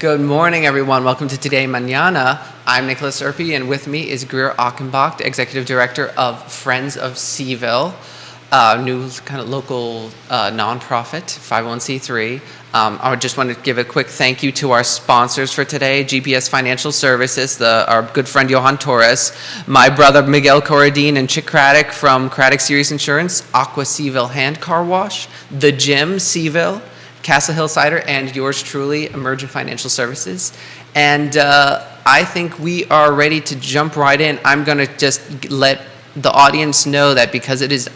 Good morning, everyone. Welcome to Today Mañana. I'm Nickolas Urpí, and with me is Greer Achenbach, the Executive Director of Friends of CVille, new kind of local nonprofit, 501c3. I just want to give a quick thank you to our sponsors for today, GPS Financial Services, our good friend Johan Torres, my brother Miguel Corradine and Chick Craddock from Craddock Serious Insurance, Aqua CVille Hand Car Wash, The Gym CVille, Castle Hill Cider, and yours truly, Emergent Financial Services. And I think we are ready to jump right in. I'm going to just let the audience know that because it is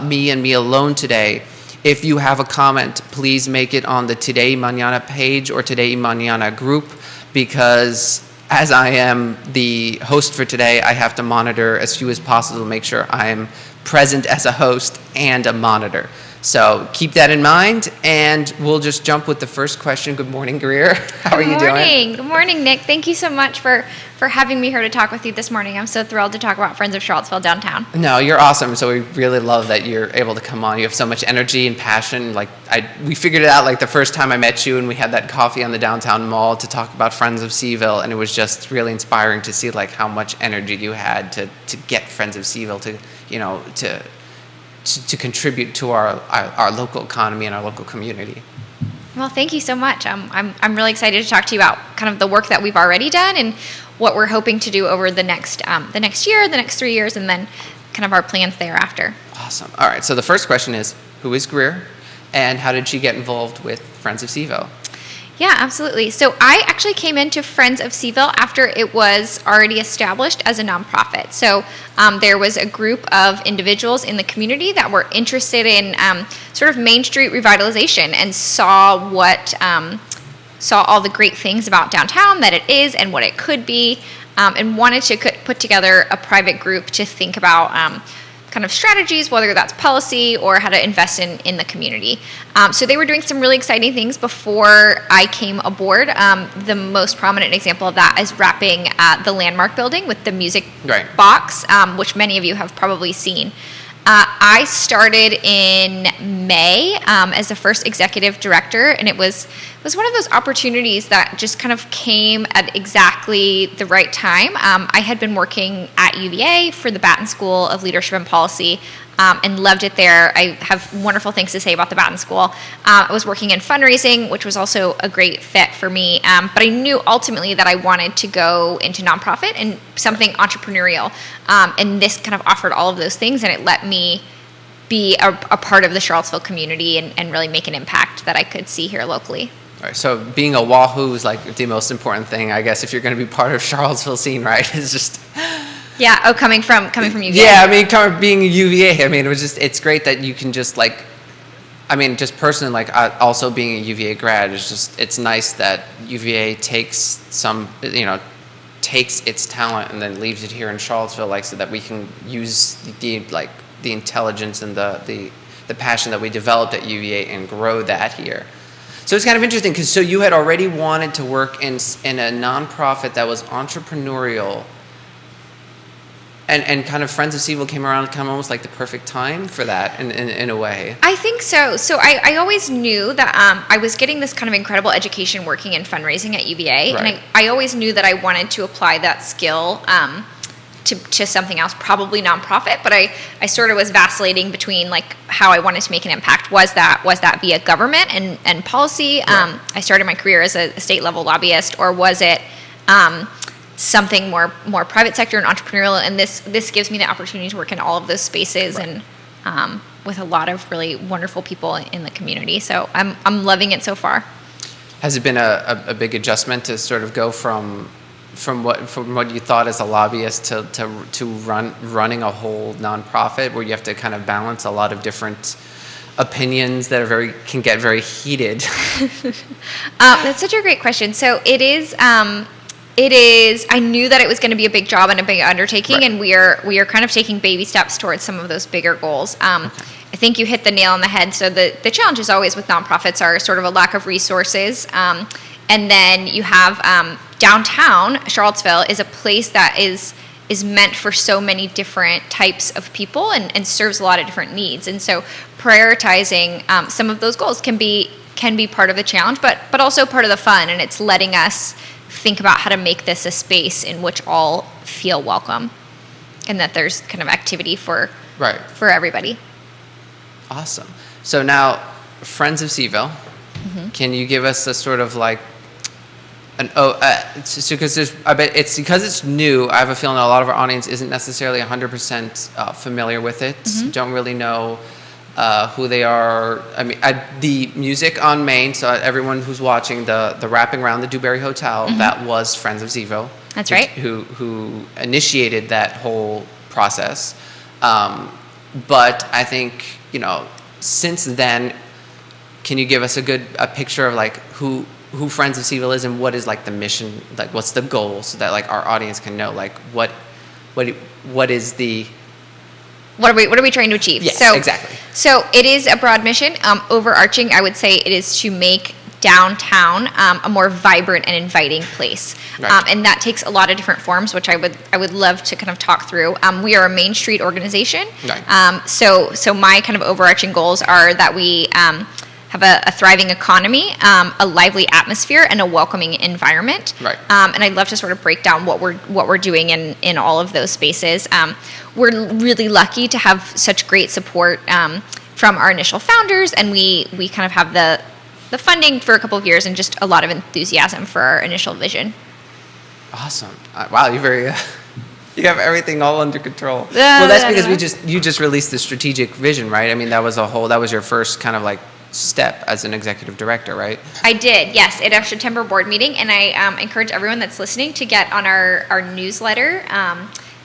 me and me alone today, if you have a comment, please make it on the Today Mañana page or Today Mañana group, because as I am the host for today, I have to monitor as few as possible to make sure I am present as a host and a monitor. So keep that in mind, and we'll just jump with the first question. Good morning, Greer. How are you doing? Good morning, Nick. Thank you so much for having me here to talk with you this morning. I'm so thrilled to talk about Friends of Charlottesville downtown. No, you're awesome. So we really love that you're able to come on. You have so much energy and passion. We figured it out like the first time I met you, and we had that coffee on the downtown mall to talk about Friends of CVille, and it was just really inspiring to see like how much energy you had to get Friends of CVille to contribute to our local economy and our local community. Well, thank you so much. I'm really excited to talk to you about kind of the work that we've already done and what we're hoping to do over the next year, the next 3 years, and then kind of our plans thereafter. Awesome. All right. So the first question is, who is Greer, and how did she get involved with Friends of CVille? Yeah, absolutely. So I actually came into Friends of CVille after it was already established as a nonprofit. So there was a group of individuals in the community that were interested in sort of Main Street revitalization and saw all the great things about downtown that it is and what it could be, and wanted to put together a private group to think about kind of strategies, whether that's policy or how to invest in the community. So they were doing some really exciting things before I came aboard. The most prominent example of that is wrapping the Landmark building with the music box, which many of you have probably seen. I started in May as the first executive director, and it was one of those opportunities that just kind of came at exactly the right time. I had been working at UVA for the Batten School of Leadership and Policy, and loved it there. I have wonderful things to say about the Batten School. I was working in fundraising, which was also a great fit for me, but I knew ultimately that I wanted to go into nonprofit and something entrepreneurial, and this kind of offered all of those things, and it let me be a part of the Charlottesville community and really make an impact that I could see here locally. All right, so being a Wahoo is like the most important thing, I guess, if you're going to be part of Charlottesville scene, right? It's just... Yeah. Oh, coming from UVA. Yeah, I mean, being a UVA, I mean, it's great that you can just just personally, also being a UVA grad is just, it's nice that UVA takes its talent and then leaves it here in Charlottesville, so that we can use the intelligence and the passion that we developed at UVA and grow that here. So it's kind of interesting because you had already wanted to work in a nonprofit that was entrepreneurial. And kind of Friends of CVille came around kind of almost like the perfect time for that in a way. I think so. So I always knew that I was getting this kind of incredible education working in fundraising at UVA. Right. And I always knew that I wanted to apply that skill to something else, probably nonprofit. But I sort of was vacillating between how I wanted to make an impact. Was that via government and policy? Right. I started my career as a state level lobbyist, or was it something more private sector and entrepreneurial, and this gives me the opportunity to work in all of those spaces. Right. And with a lot of really wonderful people in the community. So I'm loving it so far. Has it been a big adjustment to sort of go from what you thought as a lobbyist to running a whole nonprofit where you have to kind of balance a lot of different opinions that can get very heated? That's such a great question. So it is. I knew that it was going to be a big job and a big undertaking, right. And we are kind of taking baby steps towards some of those bigger goals. Okay. I think you hit the nail on the head. So the challenges always with nonprofits are sort of a lack of resources, and then you have downtown Charlottesville is a place that is meant for so many different types of people and serves a lot of different needs. And so prioritizing some of those goals can be can be part of the challenge, but also part of the fun. And it's letting us think about how to make this a space in which all feel welcome, and that there's kind of activity for everybody. Awesome. So now, Friends of CVille, can you give us a sort of like because I bet it's because it's new. I have a feeling that a lot of our audience isn't necessarily 100% familiar with it. Don't really know who they are. I mean, the music on Main. So everyone who's watching the wrapping around the Dewberry Hotel, that was Friends of CVille. That's right. Who initiated that whole process. But I think since then, can you give us a picture of like who Friends of CVille is and what is like the mission, like what's the goal, so that like our audience can know like what is the what are we trying to achieve? Yes, so, exactly. So it is a broad mission. Overarching, I would say it is to make downtown a more vibrant and inviting place, and that takes a lot of different forms, which I would love to kind of talk through. We are a Main Street organization, so my kind of overarching goals are that we have a thriving economy, a lively atmosphere, and a welcoming environment. And I'd love to sort of break down what we're doing in all of those spaces. We're really lucky to have such great support from our initial founders, and we kind of have the funding for a couple of years and just a lot of enthusiasm for our initial vision. Awesome! Wow, you're very. You have everything all under control. Well, that's because you just released the strategic vision, right? I mean, that was your first kind of like step as an executive director, right? I did, yes, at our September board meeting, and I encourage everyone that's listening to get on our newsletter.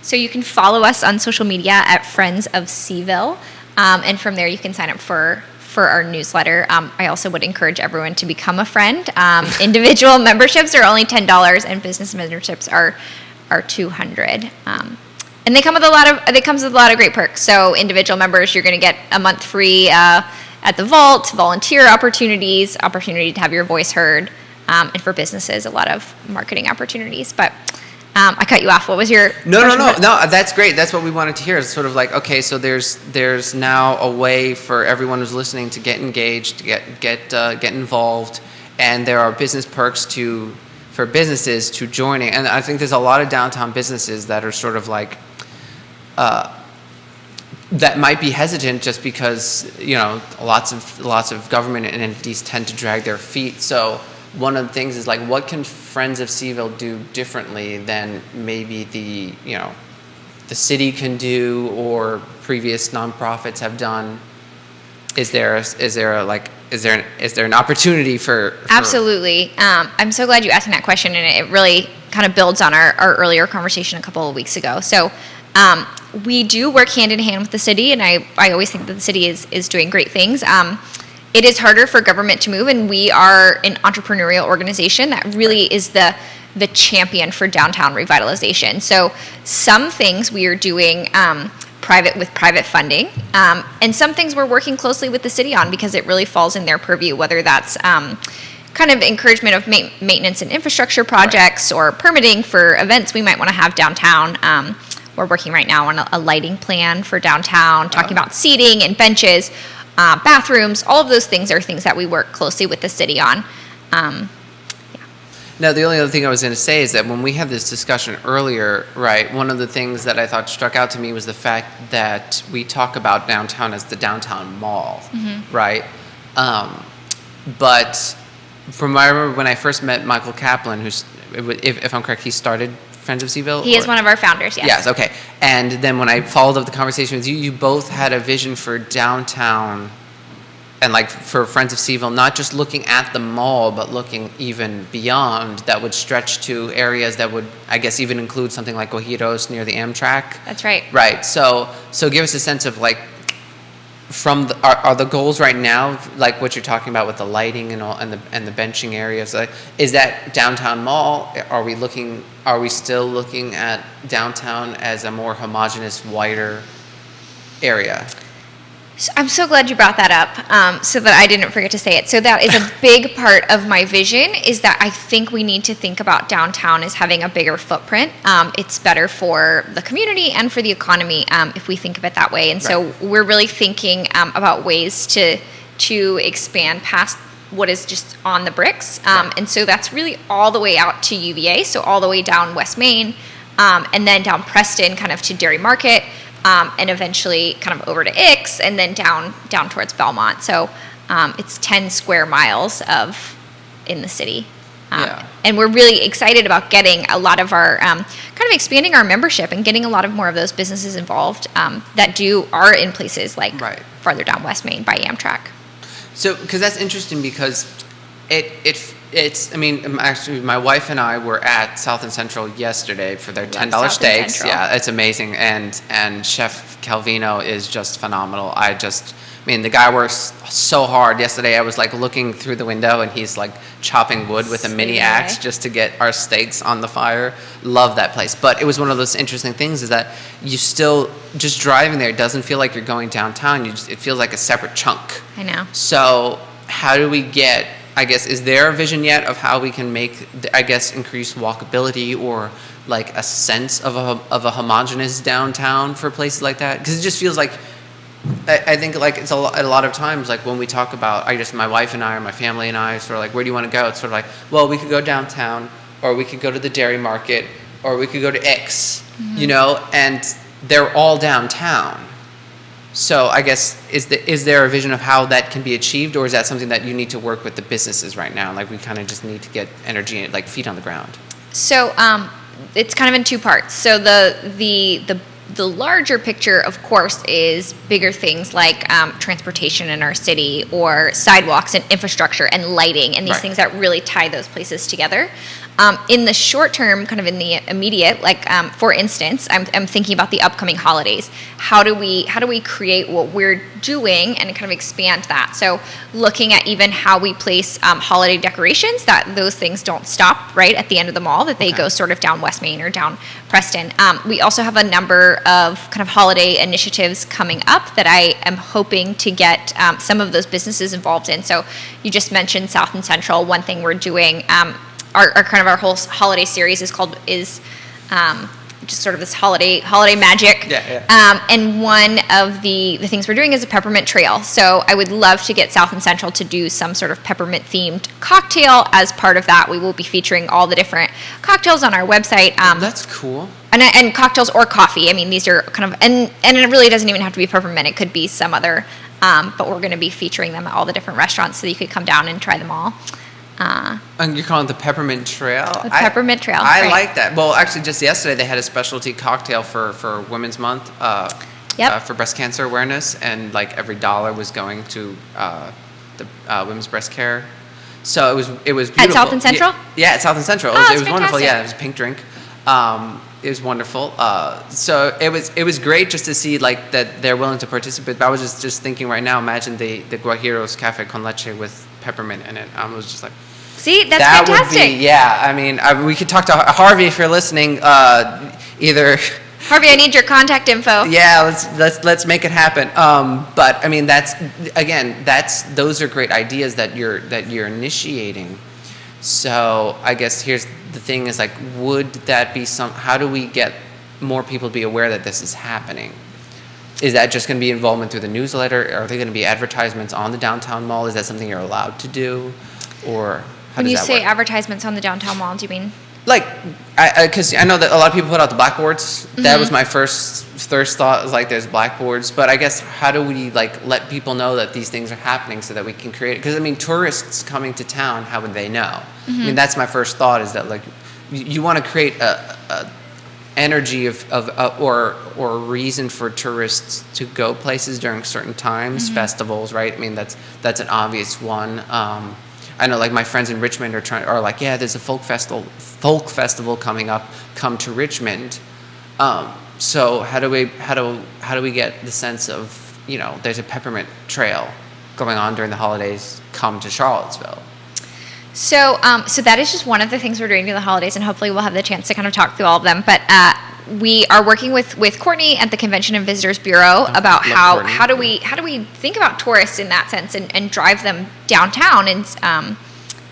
So you can follow us on social media at Friends of CVille, and from there you can sign up for our newsletter. I also would encourage everyone to become a friend. Individual memberships are only $10, and business memberships are $200. And they come with a lot of great perks. So individual members, you're going to get a month free at the vault, volunteer opportunities, opportunity to have your voice heard, and for businesses, a lot of marketing opportunities. But I cut you off. What was your No, that's great. That's what we wanted to hear. It's sort of like, okay, so there's now a way for everyone who's listening to get engaged, get involved, and there are business perks for businesses to joining. And I think there's a lot of downtown businesses that are sort of like that might be hesitant just because lots of government entities tend to drag their feet. So one of the things is like, what can Friends of CVille do differently than maybe the city can do or previous nonprofits have done? Is there an opportunity for Absolutely. I'm so glad you asked me that question, and it really kind of builds on our earlier conversation a couple of weeks ago. So we do work hand in hand with the city, and I always think that the city is doing great things. It is harder for government to move, and we are an entrepreneurial organization that really is the champion for downtown revitalization. So some things we are doing private funding, and some things we're working closely with the city on because it really falls in their purview, whether that's kind of encouragement of maintenance and infrastructure projects or permitting for events we might want to have downtown. We're working right now on a lighting plan for downtown, talking about seating and benches, bathrooms. All of those things are things that we work closely with the city on. Now, the only other thing I was going to say is that when we had this discussion earlier, right, one of the things that I thought struck out to me was the fact that we talk about downtown as the downtown mall, right? But I remember when I first met Michael Kaplan, who's, if I'm correct, he started Friends of CVille? He is one of our founders, yes. Yes, okay. And then when I followed up the conversation with you, you both had a vision for downtown and like for Friends of CVille, not just looking at the mall, but looking even beyond, that would stretch to areas that would, I guess, even include something like Guajiros near the Amtrak. That's right. Right. So give us a sense of like, are the goals right now, like what you're talking about with the lighting and all, and the benching areas, like, is that downtown mall? Are we still looking at downtown as a more homogeneous, wider area? I'm so glad you brought that up, so that I didn't forget to say it. So that is a big part of my vision, is that I think we need to think about downtown as having a bigger footprint. It's better for the community and for the economy if we think of it that way. And so we're really thinking about ways to expand past what is just on the bricks. And so that's really all the way out to UVA, so all the way down West Main, and then down Preston, kind of to Dairy Market, and eventually kind of over to Ix, and then down towards Belmont. So it's 10 square miles in the city. And we're really excited about getting a lot of our, kind of expanding our membership and getting a lot of more of those businesses involved that are in places like farther down West Main by Amtrak. So, because that's interesting, because it's, I mean, actually, my wife and I were at South and Central yesterday for their $10 steaks. Yeah, it's amazing. And Chef Calvino is just phenomenal. I mean, the guy works so hard. Yesterday, I was like looking through the window, and he's like chopping wood with a mini axe just to get our steaks on the fire. Love that place. But it was one of those interesting things, is that you still, just driving there, it doesn't feel like you're going downtown. It feels like a separate chunk. I know. So how do we get, I guess, is there a vision yet of how we can make, I guess, increase walkability or like a sense of a homogeneous downtown for places like that? Because it just feels like, I think like it's a lot of times, like when we talk about, I guess my wife and I, or my family and I, sort of like, where do you want to go? It's sort of like, well, we could go downtown, or we could go to the Dairy Market, or we could go to X, you know, and they're all downtown. So I guess, is there a vision of how that can be achieved, or is that something that you need to work with the businesses right now? Like we kind of just need to get energy, like feet on the ground. So it's kind of in two parts. So the larger picture, of course, is bigger things like transportation in our city, or sidewalks and infrastructure and lighting, and these things that really tie those places together. In the short term, kind of in the immediate, like for instance, I'm thinking about the upcoming holidays. How do we create what we're doing and kind of expand that? So looking at even how we place holiday decorations, that those things don't stop right at the end of the mall, that they go sort of down West Main or down Preston. We also have a number of kind of holiday initiatives coming up that I am hoping to get some of those businesses involved in. So you just mentioned South and Central. One thing we're doing, our kind of our whole holiday series is just sort of this holiday magic. And one of the things we're doing is a peppermint trail. So I would love to get South and Central to do some sort of peppermint themed cocktail. As part of that, we will be featuring all the different cocktails on our website. That's cool. And cocktails or coffee. I mean, these are kind of, and it really doesn't even have to be peppermint. It could be some other, but we're going to be featuring them at all the different restaurants so that you could come down and try them all. And you're calling it the Peppermint Trail? The Peppermint Trail. I like that. Well, actually, just yesterday they had a specialty cocktail for Women's Month for breast cancer awareness, and like every dollar was going to the women's breast care. So it was beautiful. At South and Central? Yeah, at South and Central. It was wonderful. Yeah, it was a pink drink. It was wonderful. So it was great just to see like that they're willing to participate. But I was just thinking right now, imagine the Guajiros Cafe con Leche with peppermint in it. I was just like, see, that's fantastic. Would be, yeah. I mean, we could talk to Harvey if you're listening. Either Harvey, I need your contact info. Yeah, let's make it happen. But I mean, those are great ideas that you're initiating. So I guess here's the thing: is like, would that be how do we get more people to be aware that this is happening? Is that just going to be involvement through the newsletter? Are there going to be advertisements on the downtown mall? Is that something you're allowed to do? Or how does that work? When you say advertisements on the downtown mall, do you mean? Like, because I know that a lot of people put out the blackboards. Mm-hmm. That was my first thought, was like, there's blackboards. But I guess, how do we like let people know that these things are happening so that we can create it? Because I mean, tourists coming to town, how would they know? Mm-hmm. I mean, that's my first thought, is that like, you want to create a energy or reason for tourists to go places during certain times, mm-hmm. festivals, right? I mean, that's an obvious one. I know, like, my friends in Richmond are like, yeah, there's a folk festival coming up. Come to Richmond. So how do we get the sense of, you know, there's a peppermint trail going on during the holidays? Come to Charlottesville. So that is just one of the things we're doing during the holidays, and hopefully we'll have the chance to kind of talk through all of them. But we are working with Courtney at the Convention and Visitors Bureau about how do we think about tourists in that sense and drive them downtown, and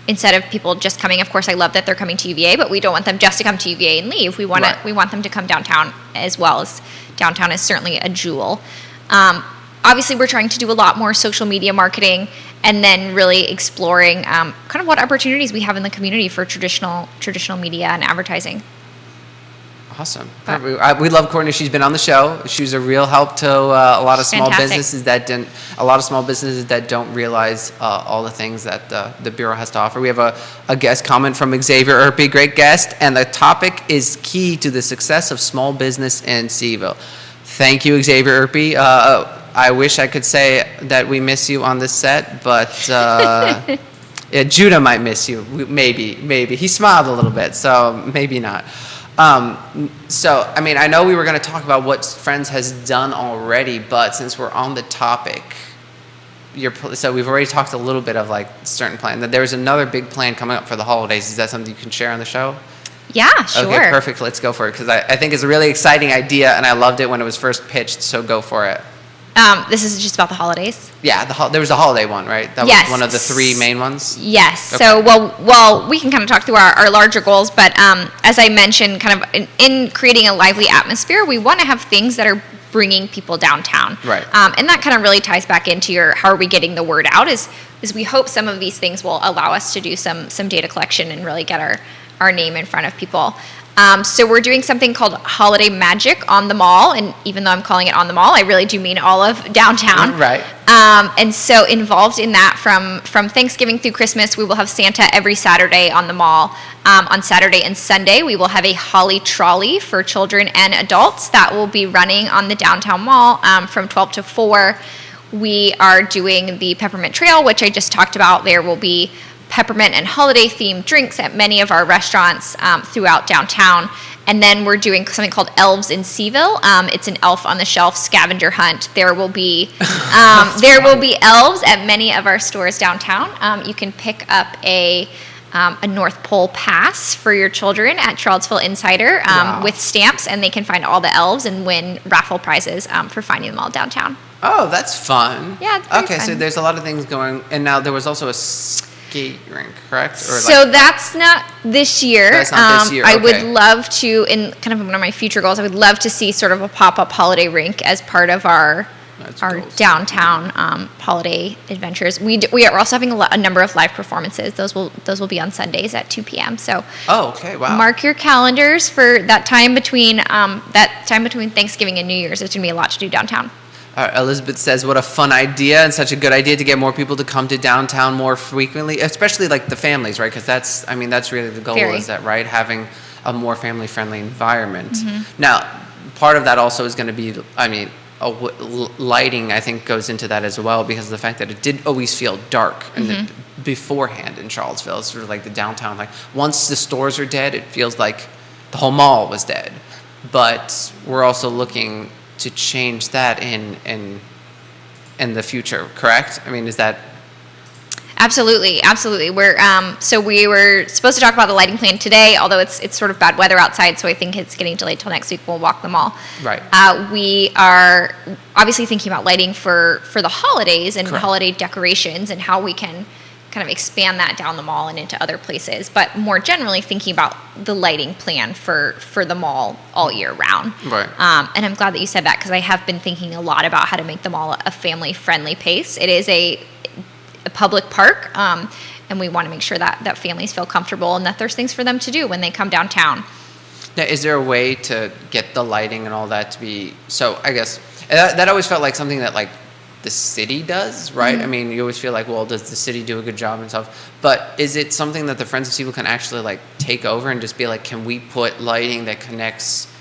instead of people just coming. Of course, I love that they're coming to UVA, but we don't want them just to come to UVA and leave. We want them to come downtown as well, as downtown is certainly a jewel. Obviously, we're trying to do a lot more social media marketing, and then really exploring kind of what opportunities we have in the community for traditional media and advertising. Awesome. We love Courtney. She's been on the show. She was a real help to a lot of small businesses that don't realize all the things that the Bureau has to offer. We have a guest comment from Xavier Urpí, great guest, and the topic is key to the success of small business in CVille. Thank you, Xavier Urpí. I wish I could say that we miss you on this set, but yeah, Judah might miss you. Maybe. He smiled a little bit, so maybe not. So, I mean, I know we were going to talk about what Friends has done already, but since we're on the topic, so we've already talked a little bit of like certain plan. That there's another big plan coming up for the holidays. Is that something you can share on the show? Yeah, sure. Okay, perfect. Let's go for it, because I think it's a really exciting idea, and I loved it when it was first pitched, so go for it. This is just about the holidays? Yeah, there was a holiday one, right? That Yes. was one of the three main ones? Yes. Okay. So, well, we can kind of talk through our larger goals, but as I mentioned, kind of in creating a lively atmosphere, we want to have things that are bringing people downtown. Right. And that kind of really ties back into how are we getting the word out, is we hope some of these things will allow us to do some data collection and really get our name in front of people. So we're doing something called Holiday Magic on the Mall, and even though I'm calling it on the Mall, I really do mean all of downtown. Right. And so involved in that, from Thanksgiving through Christmas, we will have Santa every Saturday on the mall. On Saturday and Sunday, we will have a Holly Trolley for children and adults that will be running on the downtown mall from 12 to 4. We are doing the Peppermint Trail, which I just talked about. There will be peppermint and holiday themed drinks at many of our restaurants throughout downtown. And then we're doing something called Elves in CVille. It's an elf on the shelf scavenger hunt. There will be elves at many of our stores downtown. You can pick up a North Pole pass for your children at Charlottesville Insider with stamps, and they can find all the elves and win raffle prizes for finding them all downtown. Oh, that's fun. Yeah, it's very fun. So there's a lot of things going, and now there was also a skate rink, correct? So that's not this year. That's not this year, I okay. would love to, in kind of one of my future goals, I would love to see sort of a pop-up holiday rink as part of our downtown holiday adventures. We are also having a number of live performances. Those will be on Sundays at 2 p.m. So mark your calendars for that time between Thanksgiving and New Year's. There's going to be a lot to do downtown. Elizabeth says, what a fun idea, and such a good idea to get more people to come to downtown more frequently, especially like the families, right? Because that's really the goal, is that, right? Having a more family-friendly environment. Mm-hmm. Now, part of that also is going to be, lighting, I think, goes into that as well, because of the fact that it did always feel dark beforehand in Charlottesville. It's sort of like the downtown, like once the stores are dead, it feels like the whole mall was dead. But we're also looking to change that in the future, correct? I mean, is that... Absolutely. So we were supposed to talk about the lighting plan today, although it's sort of bad weather outside, so I think it's getting delayed till next week. We'll walk the mall. Right. We are obviously thinking about lighting for the holidays and Correct. holiday decorations, and how we can kind of expand that down the mall and into other places. But more generally, thinking about the lighting plan for the mall all year round. Right. And I'm glad that you said that, because I have been thinking a lot about how to make the mall a family-friendly pace. It is a public park, and we want to make sure that families feel comfortable and that there's things for them to do when they come downtown. Now, is there a way to get the lighting and all that to be... So I guess that always felt like something that like the city does, right? Mm-hmm. I mean, you always feel like, well, does the city do a good job and stuff? But is it something that the Friends of CVille can actually like take over and just be like, can we put lighting that connects,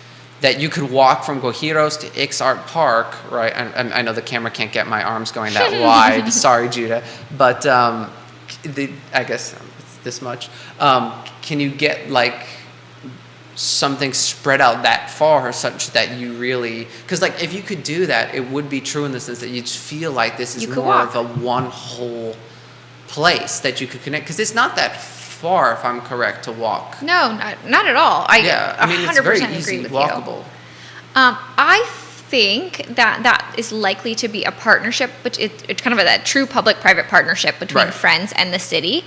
that you could walk from Guajiros to Ixart Park, right? I know the camera can't get my arms going that wide. Sorry, Judah. But I guess it's this much. Can you get like something spread out that far such that you really... Because like if you could do that, it would be true in the sense that you'd feel like this is more of a one whole place that you could connect. Because it's not that far, if I'm correct, to walk. No, not at all. I mean, it's very easy, walkable. I think that is likely to be a partnership, but it's kind of a true public-private partnership between Friends and the city.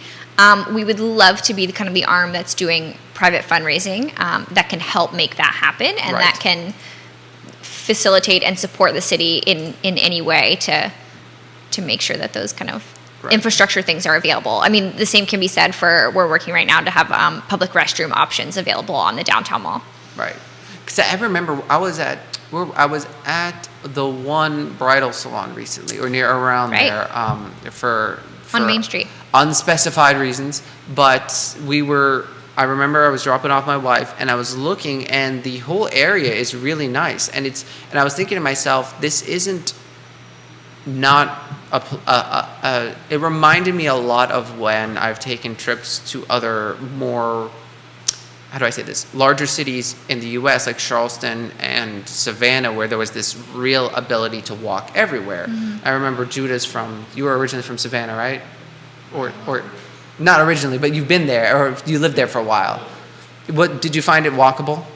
We would love to be the arm that's doing private fundraising that can help make that happen, and that can facilitate and support the city in any way to make sure that those kind of infrastructure things are available. I mean, the same can be said for, we're working right now to have public restroom options available on the downtown mall. Right. Because I remember I was at the one bridal salon recently, or near around there, for on Main Street. Unspecified reasons, but I remember I was dropping off my wife, and I was looking, and the whole area is really nice, and I was thinking to myself, this isn't not it reminded me a lot of when I've taken trips to other more, how do I say this, larger cities in the U.S. like Charleston and Savannah, where there was this real ability to walk everywhere. Mm-hmm. I remember you were originally from Savannah, right? Or not originally, but you've been there, or you lived there for a while. What did you find it walkable?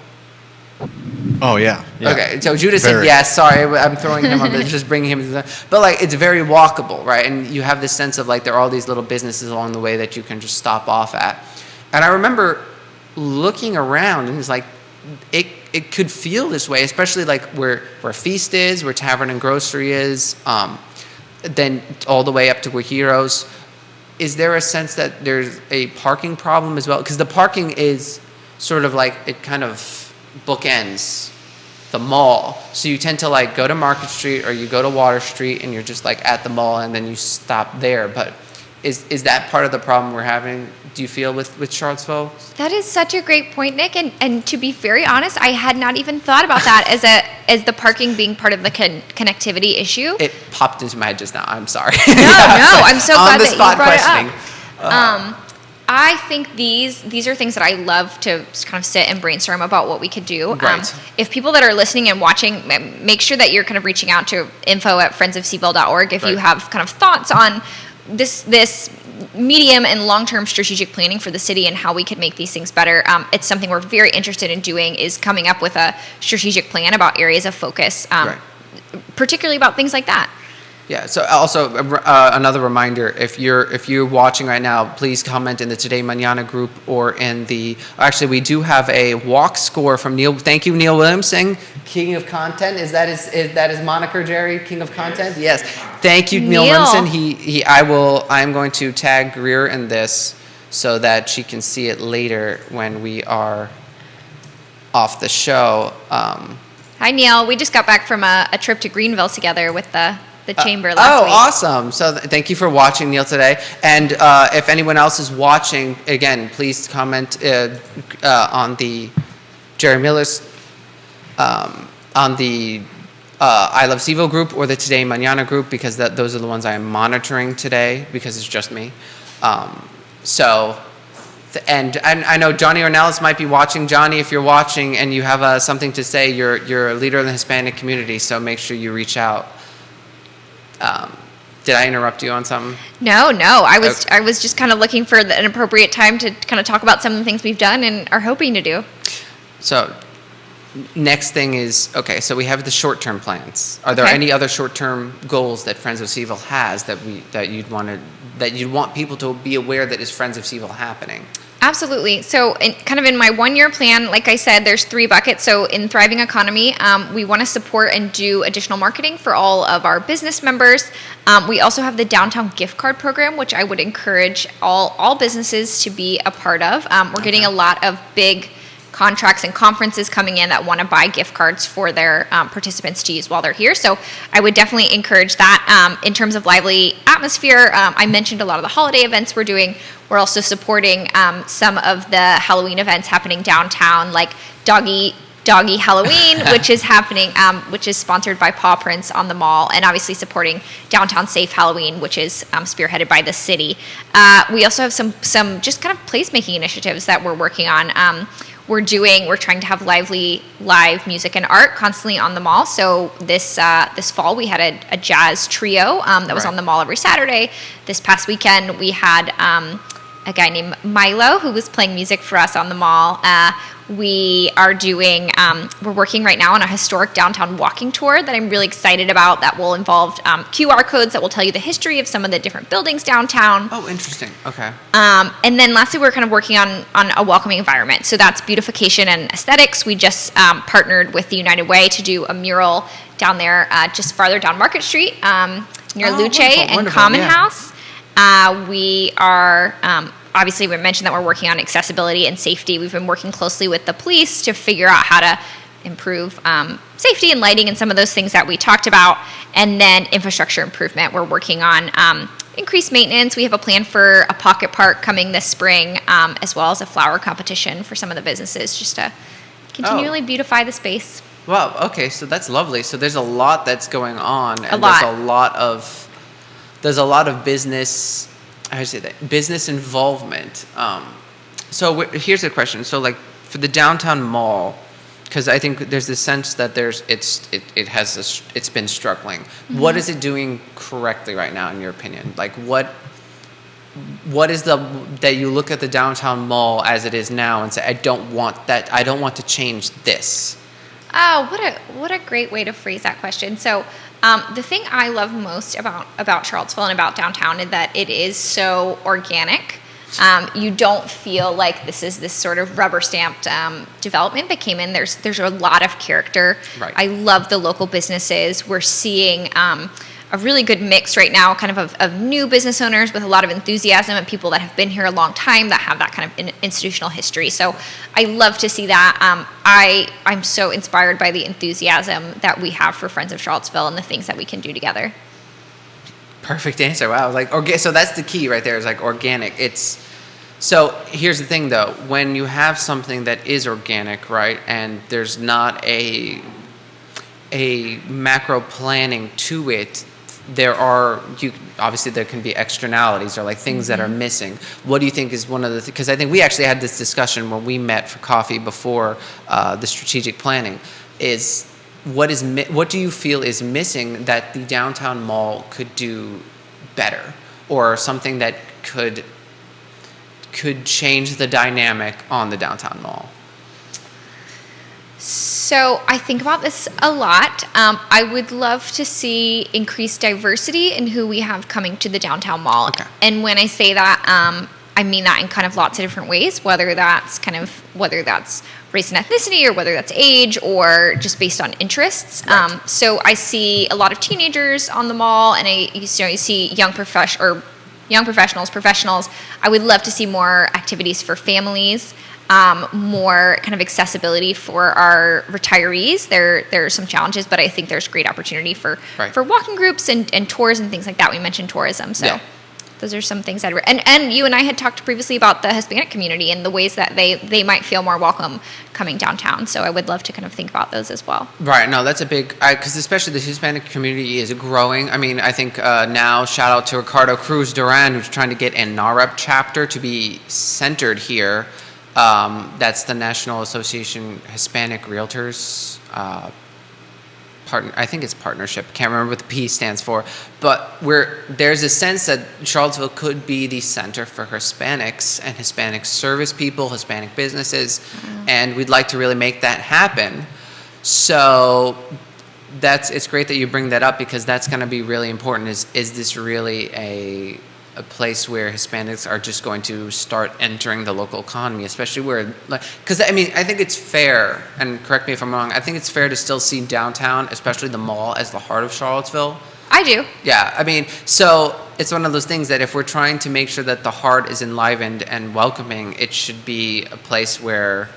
Oh yeah. Okay, so Judah said yes. Sorry, I'm throwing him on this, just bringing him to but like it's very walkable, right? And you have this sense of like there are all these little businesses along the way that you can just stop off at. And I remember looking around, and it's like it could feel this way, especially like where Feast is, where Tavern and Grocery is, then all the way up to Guajiros. Is there a sense that there's a parking problem as well? Because the parking is sort of like, it kind of bookends the mall. So you tend to like go to Market Street or you go to Water Street and you're just like at the mall and then you stop there. But is that part of the problem we're having, do you feel, with Charlottesville? That is such a great point, Nick. And to be very honest, I had not even thought about that as the parking being part of the connectivity issue. It popped into my head just now. I'm sorry. No, I'm so glad that you brought questioning. it up. I think these are things that I love to kind of sit and brainstorm about what we could do. Right. If people that are listening and watching, make sure that you're kind of reaching out to info@friendsofcville.org if you have kind of thoughts on this medium and long-term strategic planning for the city and how we could make these things better. It's something we're very interested in doing, is coming up with a strategic plan about areas of focus, particularly about things like that. Yeah. So also another reminder: if you're watching right now, please comment in the Today Mañana group or in the. Actually, we do have a walk score from Neil. Thank you, Neil Williamson, King of Content. Is that his moniker, Jerry? King of Content. Yes. Thank you, Neil Williamson. I'm going to tag Greer in this so that she can see it later when we are off the show. Hi, Neil. We just got back from a trip to Greenville together with the chamber last week. Awesome. So thank you for watching, Neil, today. And if anyone else is watching, again, please comment on the Jerry Miller's, on the I Love CVille group or the Today Mañana group, because those are the ones I am monitoring today, because it's just me. And I know Johnny Ornelas might be watching. Johnny, if you're watching and you have something to say, you're a leader in the Hispanic community, so make sure you reach out. Did I interrupt you on something? No. I was just kind of looking for an appropriate time to kind of talk about some of the things we've done and are hoping to do. So, next thing is, okay, so we have the short-term plans. Are there any other short-term goals that Friends of CVille has that you'd want people to be aware that is Friends of CVille happening? Absolutely. So in my 1-year plan, like I said, there's 3 buckets. So in Thriving Economy, we want to support and do additional marketing for all of our business members. We also have the Downtown Gift Card Program, which I would encourage all businesses to be a part of. We're getting a lot of big contracts and conferences coming in that want to buy gift cards for their participants to use while they're here. So I would definitely encourage that. In terms of lively atmosphere, I mentioned a lot of the holiday events we're doing. We're also supporting some of the Halloween events happening downtown, like Doggy Halloween, which is happening, which is sponsored by Paw Prints on the mall, and obviously supporting Downtown Safe Halloween, which is spearheaded by the city. We also have some just kind of placemaking initiatives that we're working on. We're trying to have live music and art constantly on the mall. So this fall we had a jazz trio that was on the mall every Saturday. This past weekend we had a guy named Milo who was playing music for us on the mall. We are doing, we're working right now on a historic downtown walking tour that I'm really excited about that will involve QR codes that will tell you the history of some of the different buildings downtown. Oh, interesting. Okay. And then lastly, we're kind of working on a welcoming environment. So that's beautification and aesthetics. We just partnered with the United Way to do a mural down there, just farther down Market Street, near Luce and Common House. We are, obviously we mentioned that we're working on accessibility and safety. We've been working closely with the police to figure out how to improve safety and lighting and some of those things that we talked about. And then infrastructure improvement. We're working on increased maintenance. We have a plan for a pocket park coming this spring, as well as a flower competition for some of the businesses, just to continually beautify the space. Wow. Okay. So that's lovely. So there's a lot that's going on, and lot. There's a lot of business. How do you say that? Business involvement. So here's a question. So like for the downtown mall, because I think there's this sense that it's been struggling. Mm-hmm. What is it doing correctly right now, in your opinion? Like what is that you look at the downtown mall as it is now and say, I don't want that. I don't want to change this. Oh, what a great way to phrase that question. So the thing I love most about Charlottesville and about downtown is that it is so organic. You don't feel like this is this sort of rubber stamped development that came in. There's a lot of character. Right. I love the local businesses. We're seeing a really good mix right now, kind of new business owners with a lot of enthusiasm and people that have been here a long time that have that kind of institutional history. So I love to see that. I'm so inspired by the enthusiasm that we have for Friends of Charlottesville and the things that we can do together. Perfect answer. Wow. Like, so that's the key right there, is like organic. So here's the thing though, when you have something that is organic, right, and there's not a macro planning to it, obviously there can be externalities or like things that are missing. What do you think is one of the because I think we actually had this discussion when we met for coffee before the strategic planning, is what do you feel is missing that the downtown mall could do better, or something that could change the dynamic on the downtown mall? So I think about this a lot. I would love to see increased diversity in who we have coming to the downtown mall. Okay. And when I say that, I mean that in kind of lots of different ways, whether that's race and ethnicity, or whether that's age, or just based on interests. Right. So I see a lot of teenagers on the mall, and you see young professionals. I would love to see more activities for families. More kind of accessibility for our retirees. There are some challenges, but I think there's great opportunity for walking groups and tours and things like that. We mentioned tourism, so those are some things that and you and I had talked previously about the Hispanic community and the ways that they might feel more welcome coming downtown. So I would love to kind of think about those as well. Right. No, that's a big, because especially the Hispanic community is growing. I mean, I think now shout out to Ricardo Cruz Duran, who's trying to get a NAREP chapter to be centered here. That's the National Association Hispanic Realtors I think it's partnership. Can't remember what the P stands for. But there's a sense that Charlottesville could be the center for Hispanics and Hispanic service people, Hispanic businesses, and we'd like to really make that happen. So it's great that you bring that up, because that's going to be really important. Is this really a place where Hispanics are just going to start entering the local economy, especially where, because I mean, I think it's fair, and correct me if I'm wrong, I think it's fair to still see downtown, especially the mall, as the heart of Charlottesville. I do. Yeah, I mean, so it's one of those things that if we're trying to make sure that the heart is enlivened and welcoming, it should be a place where,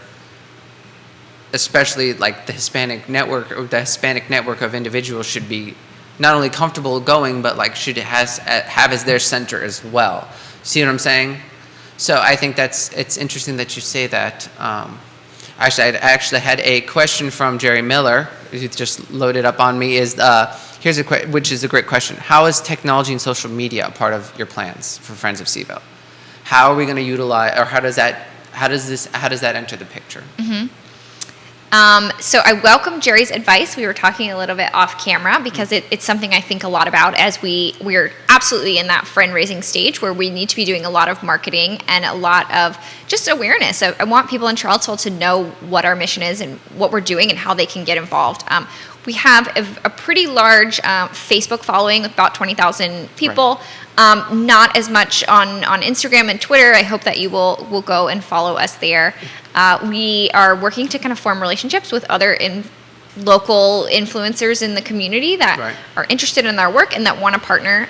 especially like the Hispanic network of individuals should be not only comfortable going, but like should have as their center as well. See what I'm saying? So I think it's interesting that you say that. Actually, I actually had a question from Jerry Miller, who just loaded up on me. Which is a great question. How is technology and social media a part of your plans for Friends of CVille? How are we going to utilize, or how does that enter the picture? Mm-hmm. So I welcome Jerry's advice. We were talking a little bit off camera because it's something I think a lot about as we're absolutely in that friend raising stage where we need to be doing a lot of marketing and a lot of just awareness. I want people in Charlottesville to know what our mission is and what we're doing and how they can get involved. We have a pretty large Facebook following with about 20,000 people. Right. Not as much on Instagram and Twitter. I hope that you will go and follow us there. We are working to kind of form relationships with other local influencers in the community that are interested in our work and that want to partner.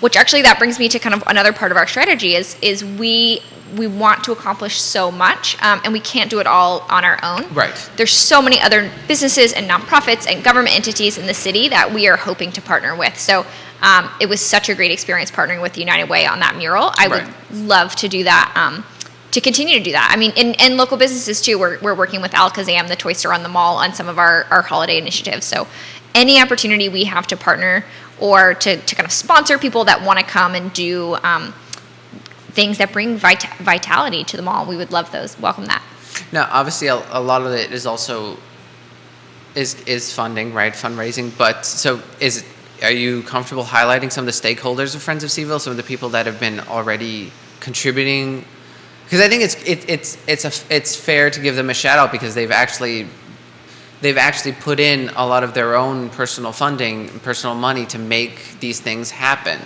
Which actually that brings me to kind of another part of our strategy is we want to accomplish so much, and we can't do it all on our own. Right. There's so many other businesses and nonprofits and government entities in the city that we are hoping to partner with. So it was such a great experience partnering with United Way on that mural. I would love to do that, to continue to do that. I mean, in local businesses too, we're working with Alakazam, the toy store on the mall, on some of our holiday initiatives. So any opportunity we have to partner or to kind of sponsor people that want to come and do things that bring vitality to the mall, we would love those. Welcome that. Now, obviously, a lot of it is also is funding, right? Fundraising. But so are you comfortable highlighting some of the stakeholders of Friends of CVille, some of the people that have been already contributing? Because I think it's fair to give them a shout out because they've actually put in a lot of their own personal funding, personal money to make these things happen.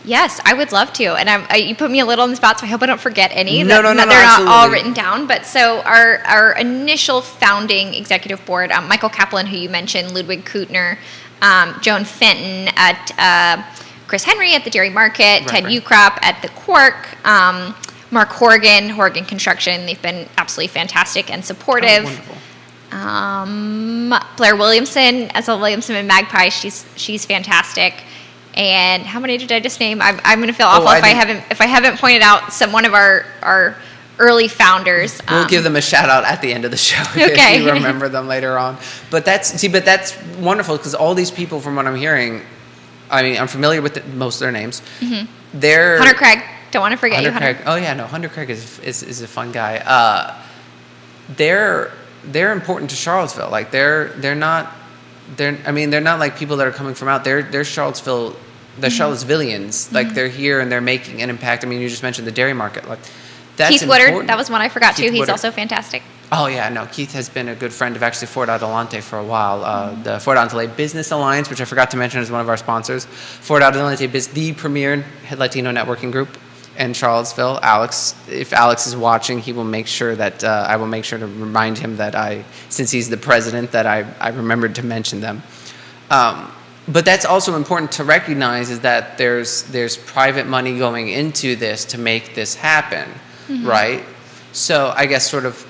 Yes, I would love to. And you put me a little on the spot, so I hope I don't forget any. No, they're not absolutely. all written down. But so our initial founding executive board, Michael Kaplan, who you mentioned, Ludwig Kutner, Joan Fenton at Chris Henry at the Dairy Market, Ted Ukrop at the Quark, Mark Horgan Construction. They've been absolutely fantastic and supportive. Oh, wonderful. Blair Williamson, Ethel Williamson and Magpie, she's fantastic. And how many did I just name? I'm going to feel awful if I haven't pointed out one of our early founders. We'll give them a shout out at the end of the show if you remember them later on. But that's wonderful because all these people, from what I'm hearing, I mean, I'm familiar with most of their names. Mm-hmm. They're Hunter Craig. Don't want to forget Hunter you, Hunter. Craig. Oh yeah, no, Hunter Craig is a fun guy. They're important to Charlottesville. Like they're not like people that are coming from out. They're Charlottesville. The Charlottesvillians, like they're here and they're making an impact. I mean, you just mentioned the Dairy Market. Like that's Keith important. Woodard, that was one I forgot too. He's Woodard. Also fantastic. Oh yeah, no, Keith has been a good friend of actually Fort Adelante for a while. The Fort Adelante Business Alliance, which I forgot to mention is one of our sponsors. Fort Adelante is the premier Latino networking group in Charlottesville. If Alex is watching, he will make sure that I will make sure to remind him that since he's the president, that I remembered to mention them. But that's also important to recognize is that there's private money going into this to make this happen, right? So I guess sort of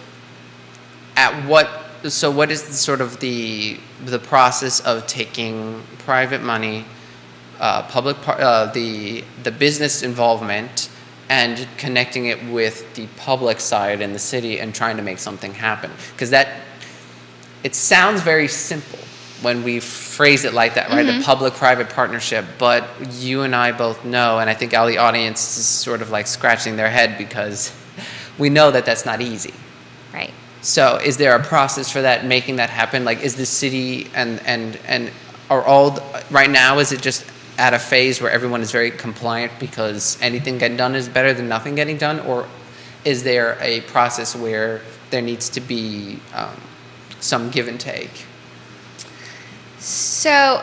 what is sort of the process of taking private money, the business involvement, and connecting it with the public side in the city and trying to make something happen? Because it sounds very simple when we phrase it like that, right? A public-private partnership. But you and I both know, and I think all the audience is sort of like scratching their head because we know that that's not easy. Right. So is there a process for that, making that happen? Like, is the city and are all, right now, is it just at a phase where everyone is very compliant because anything getting done is better than nothing getting done? Or is there a process where there needs to be some give and take? So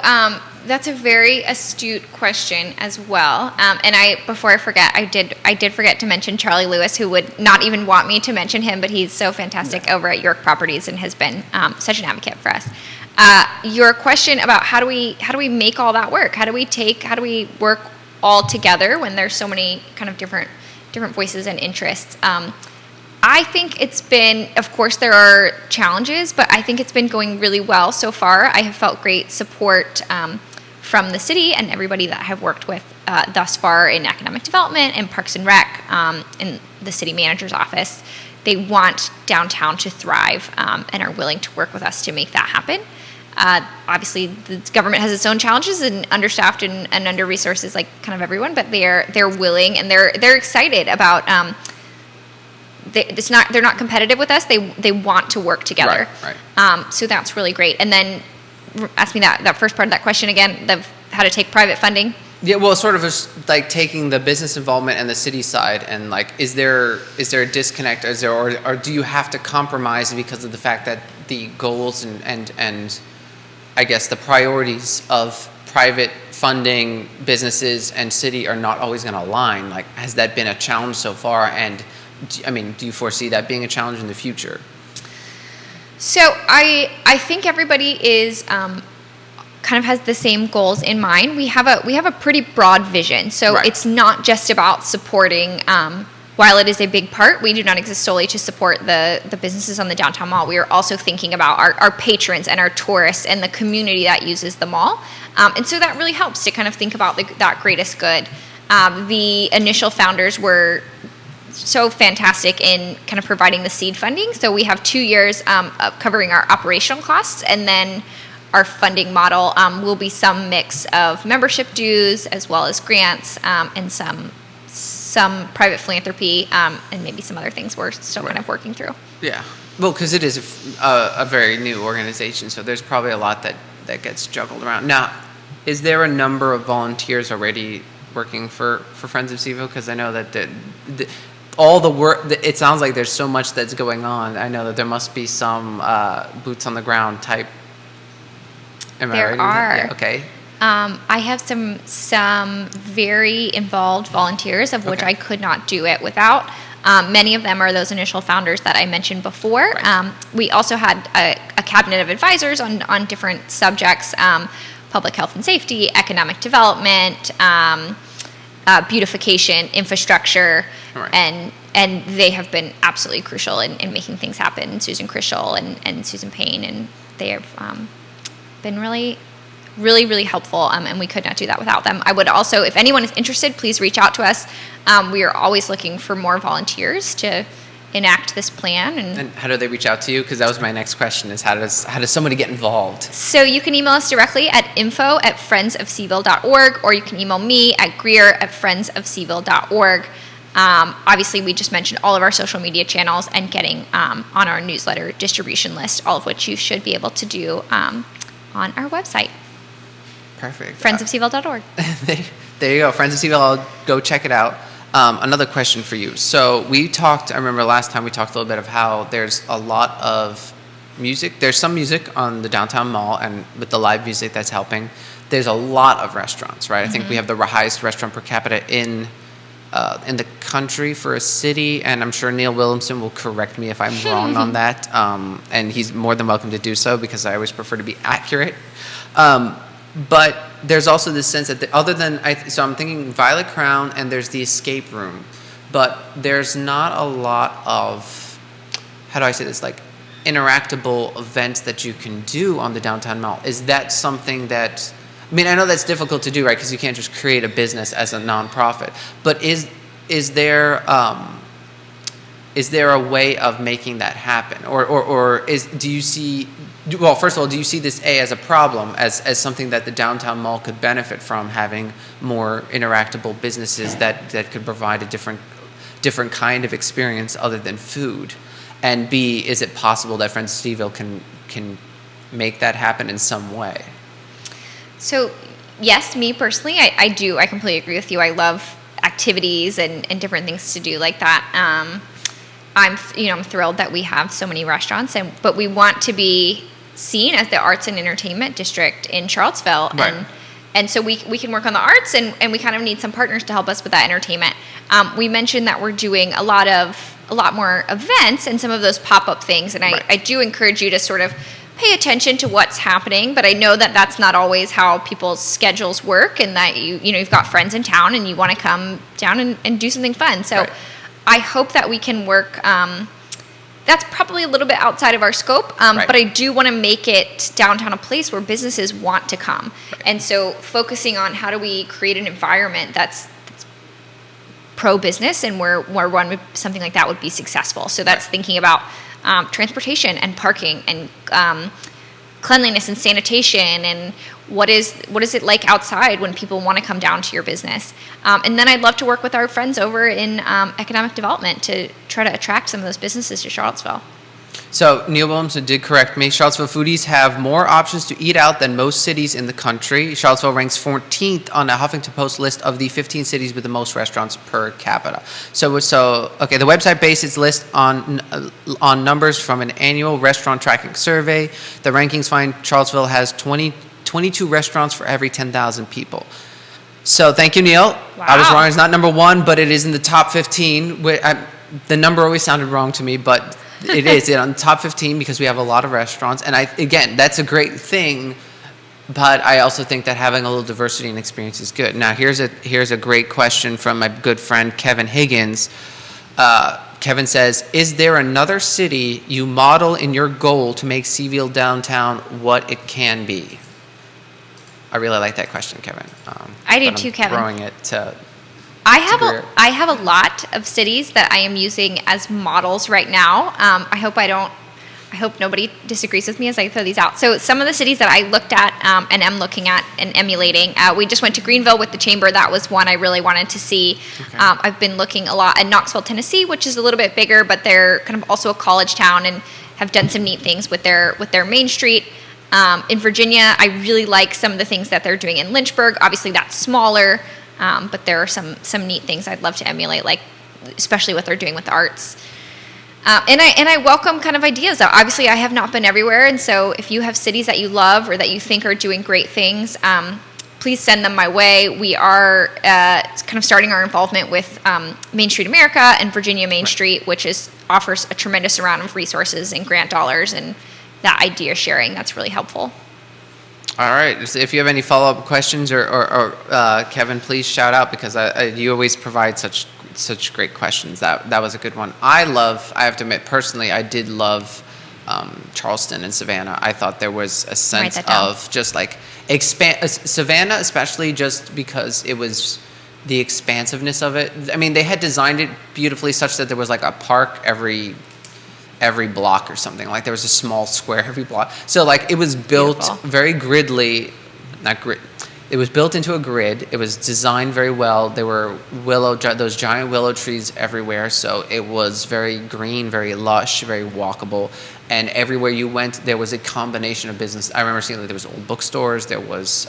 that's a very astute question as well. And before I forget, I did forget to mention Charlie Lewis, who would not even want me to mention him, but he's so fantastic over at York Properties and has been such an advocate for us. Your question about how do we make all that work? How do we work all together when there's so many kind of different voices and interests? I think it's been, of course, there are challenges, but I think it's been going really well so far. I have felt great support from the city and everybody that I have worked with thus far in economic development and Parks and Rec, in the city manager's office. They want downtown to thrive and are willing to work with us to make that happen. Obviously, the government has its own challenges and understaffed and under-resources like kind of everyone, but they're willing and they're excited about they're not competitive with us. They want to work together. Right. So that's really great. And then ask me that first part of that question again, how to take private funding. Yeah, well, sort of just like taking the business involvement and the city side, and like, is there a disconnect? Or do you have to compromise because of the fact that the goals and I guess the priorities of private funding businesses and city are not always going to align? Like, has that been a challenge so far? And do you foresee that being a challenge in the future? So I think everybody is kind of has the same goals in mind. We have a pretty broad vision. So Right. It's not just about supporting. While it is a big part, we do not exist solely to support the businesses on the downtown mall. We are also thinking about our patrons and our tourists and the community that uses the mall. And so that really helps to kind of think about that greatest good. The initial founders were so fantastic in kind of providing the seed funding. So we have 2 years of covering our operational costs, and then our funding model will be some mix of membership dues as well as grants and some private philanthropy and maybe some other things we're still kind of working through. Yeah. Well, because it is a very new organization, so there's probably a lot that gets juggled around. Now, is there a number of volunteers already working for Friends of CVille? Because I know that all the work, it sounds like there's so much that's going on. I know that there must be some boots on the ground type. Am I There right? are. Yeah, okay. I have some very involved volunteers, of which Okay. I could not do it without. Many of them are those initial founders that I mentioned before. Right. We also had a cabinet of advisors on different subjects, public health and safety, economic development, beautification, infrastructure, Right. and they have been absolutely crucial in making things happen. Susan Krischel and Susan Payne, and they have been really, really helpful, and we could not do that without them. I would also, if anyone is interested, please reach out to us. We are always looking for more volunteers to enact this plan. And how do they reach out to you? Because that was my next question: is how does somebody get involved? So you can email us directly at info@friendsofcville.org, or you can email me at greer@friendsofcville.org. Obviously, we just mentioned all of our social media channels and getting on our newsletter distribution list, all of which you should be able to do on our website. Perfect. friendsofcville.org. There you go, Friends of CVille. I'll go check it out. Another question for you. So I remember last time we talked a little bit of how there's a lot of music. There's some music on the downtown mall, and with the live music that's helping. There's a lot of restaurants, right? I think we have the highest restaurant per capita in the country for a city, and I'm sure Neil Williamson will correct me if I'm wrong on that, and he's more than welcome to do so, because I always prefer to be accurate. But there's also this sense that so I'm thinking Violet Crown, and there's the escape room, but there's not a lot of, how do I say this, like interactable events that you can do on the downtown mall. Is that something that, I mean, I know that's difficult to do, right? Because you can't just create a business as a nonprofit. But is there a way of making that happen, do you see? Well, first of all, do you see this as a problem, as something that the downtown mall could benefit from, having more interactable businesses that could provide a different kind of experience other than food? And B, is it possible that Friends of CVille can make that happen in some way? So, yes, me personally, I do. I completely agree with you. I love activities and different things to do like that. I'm thrilled that we have so many restaurants, but we want to be seen as the arts and entertainment district in Charlottesville. Right. And so we can work on the arts, and we kind of need some partners to help us with that entertainment. We mentioned that we're doing a lot more events and some of those pop-up things, and Right. I do encourage you to sort of pay attention to what's happening, but I know that that's not always how people's schedules work, and that you've got friends in town and you want to come down and do something fun. So Right. I hope that we can work. That's probably a little bit outside of our scope, Right. but I do want to make it downtown a place where businesses want to come. Right. And so focusing on how do we create an environment that's pro-business and where something like that would be successful. So that's thinking about transportation and parking and cleanliness and sanitation, and what is it like outside when people want to come down to your business. And then I'd love to work with our friends over in economic development to try to attract some of those businesses to Charlottesville. So Neil Williamson did correct me. Charlottesville foodies have more options to eat out than most cities in the country. Charlottesville ranks 14th on the Huffington Post list of the 15 cities with the most restaurants per capita. So okay, the website based its list on numbers from an annual restaurant tracking survey. The rankings find Charlottesville has 22 restaurants for every 10,000 people. So thank you, Neil. Wow. I was wrong. It's not number 1, but it is in the top 15. The number always sounded wrong to me, but it is on the top 15 because we have a lot of restaurants. And again, that's a great thing, but I also think that having a little diversity and experience is good. Now, here's a great question from my good friend Kevin Higgins. Kevin says, is there another city you model in your goal to make CVille downtown what it can be? I really like that question, Kevin. I do too, Kevin. Throwing it to I have a lot of cities that I am using as models right now. I hope nobody disagrees with me as I throw these out. So some of the cities that I looked at and am looking at and emulating, we just went to Greenville with the Chamber. That was one I really wanted to see. Okay. I've been looking a lot at Knoxville, Tennessee, which is a little bit bigger, but they're kind of also a college town and have done some neat things with their Main Street. In Virginia, I really like some of the things that they're doing in Lynchburg. Obviously, that's smaller. But there are some neat things I'd love to emulate, like especially what they're doing with the arts. And I welcome kind of ideas. Obviously, I have not been everywhere, and so if you have cities that you love or that you think are doing great things, please send them my way. We are kind of starting our involvement with Main Street America and Virginia Main Street, which offers a tremendous amount of resources and grant dollars, and that idea sharing, that's really helpful. All right. So if you have any follow-up questions or Kevin, please shout out because you always provide such great questions. That was a good one. I have to admit, personally, I did love Charleston and Savannah. I thought there was a sense of just like Savannah, especially just because it was the expansiveness of it. I mean, they had designed it beautifully such that there was like a park every block or something. Like there was a small square every block. So like it was built Beautiful. Very gridly, not grid. It was built into a grid. It was designed very well. There were those giant willow trees everywhere. So it was very green, very lush, very walkable. And everywhere you went, there was a combination of business. I remember seeing that there was old bookstores, there was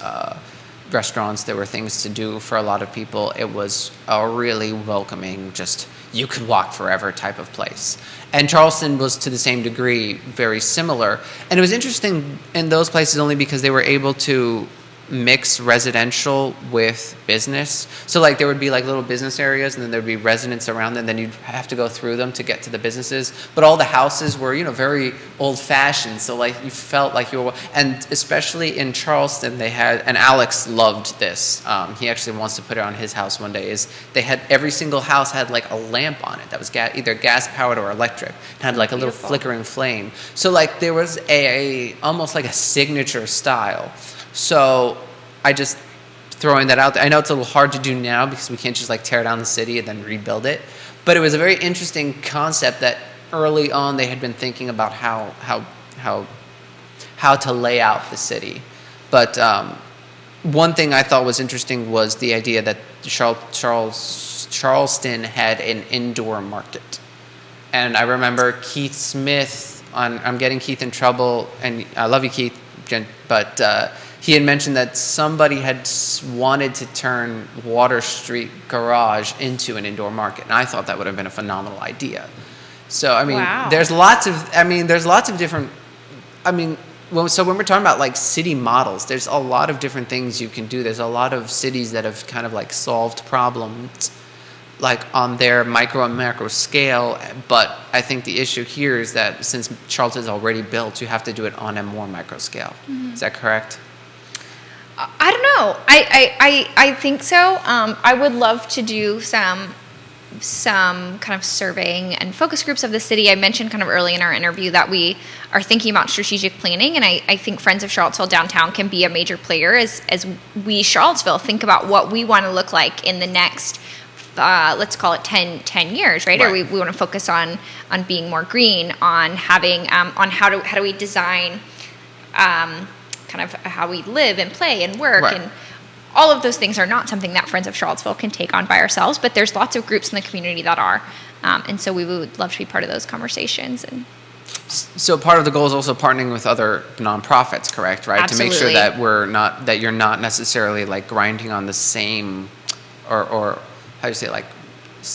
restaurants, there were things to do for a lot of people. It was a really welcoming, just you could walk forever type of place. And Charleston was to the same degree very similar. And it was interesting in those places only because they were able to mix residential with business. So like there would be like little business areas and then there'd be residents around them, and then you'd have to go through them to get to the businesses. But all the houses were, very old fashioned. So like you felt like you were, and especially in Charleston they had, and Alex loved this. He actually wants to put it on his house one day, is they had, every single house had like a lamp on it that was either gas powered or electric. It had like a little flickering flame. So like there was almost like a signature style. So I just throwing that out there. I know it's a little hard to do now because we can't just like tear down the city and then rebuild it. But it was a very interesting concept that early on they had been thinking about how to lay out the city. But one thing I thought was interesting was the idea that Charleston had an indoor market. And I remember Keith Smith I'm getting Keith in trouble, and I love you, Keith, but he had mentioned that somebody had wanted to turn Water Street Garage into an indoor market, and I thought that would have been a phenomenal idea. So I mean, wow. there's lots of different. So when we're talking about like city models, there's a lot of different things you can do. There's a lot of cities that have kind of like solved problems like on their micro and macro scale, but I think the issue here is that since Charleston is already built, you have to do it on a more micro scale. Mm-hmm. Is that correct? I don't know. I think so. I would love to do some kind of surveying and focus groups of the city. I mentioned kind of early in our interview that we are thinking about strategic planning, and I think Friends of Charlottesville Downtown can be a major player as we, Charlottesville, think about what we want to look like in the next, let's call it 10 years, right? Or we want to focus on being more green, on having, on how do we design kind of how we live and play and work. Right. And all of those things are not something that Friends of Charlottesville can take on by ourselves, but there's lots of groups in the community that are. And so we would love to be part of those conversations. And So part of the goal is also partnering with other nonprofits, correct? Right, Absolutely. to make sure that you're not necessarily like grinding on the same, or how do you say, like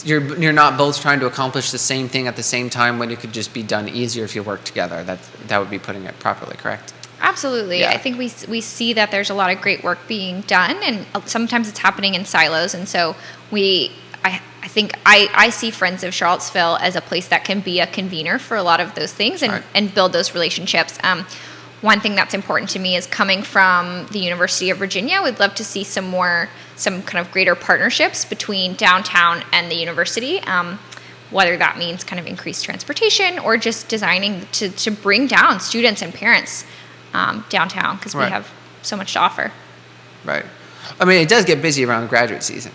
you're not both trying to accomplish the same thing at the same time when it could just be done easier if you work together. That would be putting it properly, correct? Absolutely. Yeah. I think we see that there's a lot of great work being done, and sometimes it's happening in silos. And so I think I see Friends of Charlottesville as a place that can be a convener for a lot of those things and, Right. and build those relationships. One thing that's important to me is coming from the University of Virginia. We'd love to see some kind of greater partnerships between downtown and the university, whether that means kind of increased transportation or just designing to bring down students and parents downtown, because we Right. have so much to offer. Right. I mean, it does get busy around graduation,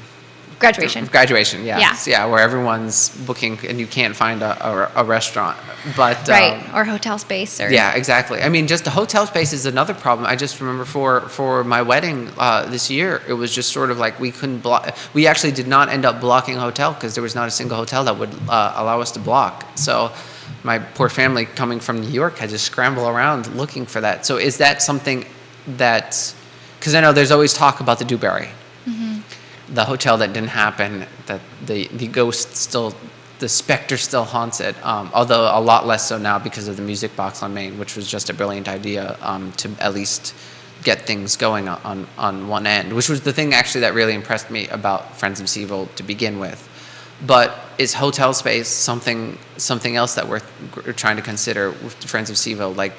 yes. Yeah, where everyone's booking and you can't find a restaurant. But Right, or hotel space. yeah, exactly. I mean, just the hotel space is another problem. I just remember for my wedding this year, it was just sort of like we couldn't block. We actually did not end up blocking a hotel because there was not a single hotel that would allow us to block. So my poor family coming from New York had to scramble around looking for that. So is that something that, because I know there's always talk about the Dewberry, the hotel that didn't happen, that the ghost still, the specter still haunts it, although a lot less so now because of the Music Box on Main, which was just a brilliant idea to at least get things going on one end, which was the thing actually that really impressed me about Friends of CVille to begin with. But is hotel space something else that we're trying to consider with Friends of CVille? Like,